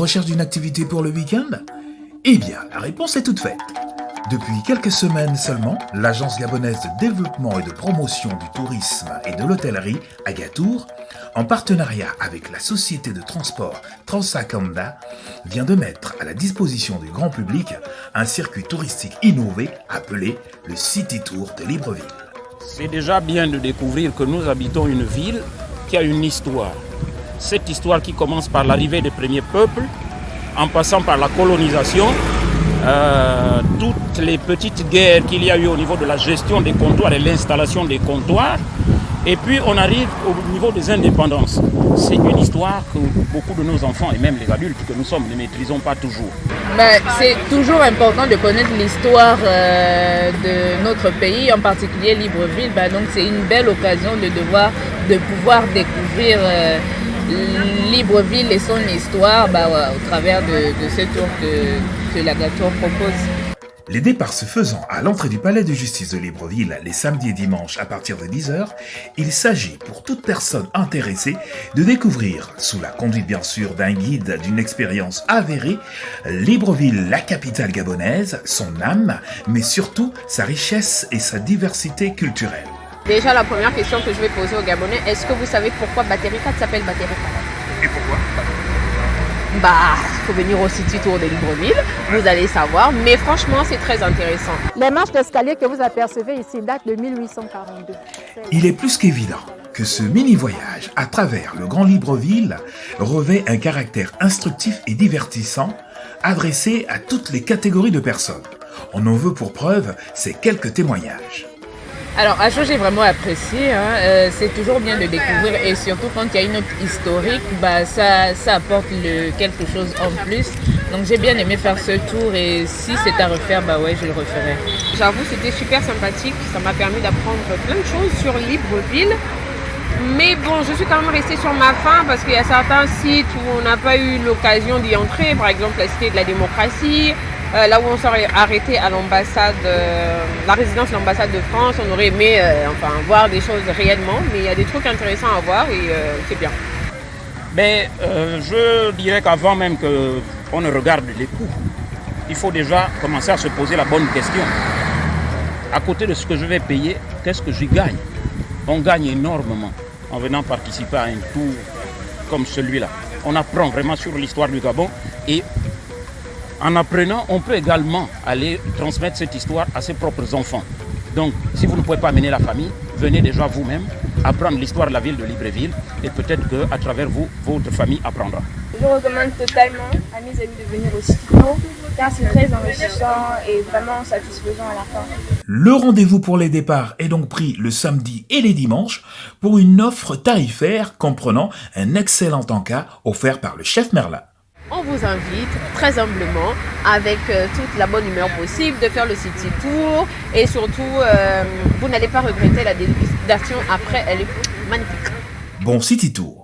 recherche d'une activité pour le week-end? Eh bien, la réponse est toute faite. Depuis quelques semaines seulement, l'Agence gabonaise de développement et de promotion du tourisme et de l'hôtellerie, Agatour, en partenariat avec la société de transport Transakanda, vient de mettre à la disposition du grand public un circuit touristique innové appelé le City Tour de Libreville. C'est déjà bien de découvrir que nous habitons une ville qui a une histoire. Cette histoire qui commence par l'arrivée des premiers peuples, en passant par la colonisation, toutes les petites guerres qu'il y a eu au niveau de la gestion des comptoirs et l'installation des comptoirs, et puis on arrive au niveau des indépendances. C'est une histoire que beaucoup de nos enfants et même les adultes que nous sommes ne maîtrisons pas toujours. C'est toujours important de connaître l'histoire de notre pays, en particulier Libreville. Donc c'est une belle occasion de pouvoir découvrir Libreville et son histoire au travers de ce tour que l'Agatour propose. Les départs se faisant à l'entrée du palais de justice de Libreville les samedis et dimanches à partir de 10h, il s'agit pour toute personne intéressée de découvrir, sous la conduite bien sûr d'un guide d'une expérience avérée, Libreville, la capitale gabonaise, son âme, mais surtout sa richesse et sa diversité culturelle. Déjà, la première question que je vais poser aux Gabonais, est-ce que vous savez pourquoi Batericat s'appelle Batericat? Et pourquoi? Il faut venir au City Tour de Libreville, vous allez savoir, mais franchement, c'est très intéressant. Les marches d'escalier que vous apercevez ici datent de 1842. Il est plus qu'évident que ce mini-voyage à travers le Grand Libreville revêt un caractère instructif et divertissant, adressé à toutes les catégories de personnes. On en veut pour preuve ces quelques témoignages. Alors, à chaud, j'ai vraiment apprécié. C'est toujours bien de découvrir et surtout quand il y a une note historique, ça apporte quelque chose en plus. Donc, j'ai bien aimé faire ce tour et si c'est à refaire, je le referai. J'avoue, c'était super sympathique. Ça m'a permis d'apprendre plein de choses sur Libreville. Mais bon, je suis quand même restée sur ma faim parce qu'il y a certains sites où on n'a pas eu l'occasion d'y entrer. Par exemple, la Cité de la démocratie. Là où on s'est arrêté à l'ambassade, la résidence de l'ambassade de France, on aurait aimé voir des choses réellement, mais il y a des trucs intéressants à voir et c'est bien. Je dirais qu'avant même qu'on ne regarde les coûts, il faut déjà commencer à se poser la bonne question. À côté de ce que je vais payer, qu'est-ce que j'y gagne? On gagne énormément en venant participer à un tour comme celui-là. On apprend vraiment sur l'histoire du Gabon et en apprenant, on peut également aller transmettre cette histoire à ses propres enfants. Donc, si vous ne pouvez pas amener la famille, venez déjà vous-même apprendre l'histoire de la ville de Libreville et peut-être qu'à travers vous, votre famille apprendra. Je recommande totalement à mes amis de venir au City Tour car c'est très enrichissant et vraiment satisfaisant à la fin. Le rendez-vous pour les départs est donc pris le samedi et les dimanches pour une offre tarifaire comprenant un excellent encas offert par le chef Merlin. On vous invite très humblement, avec toute la bonne humeur possible, de faire le City Tour. Et surtout, vous n'allez pas regretter la dégustation après, elle est magnifique. Bon City Tour!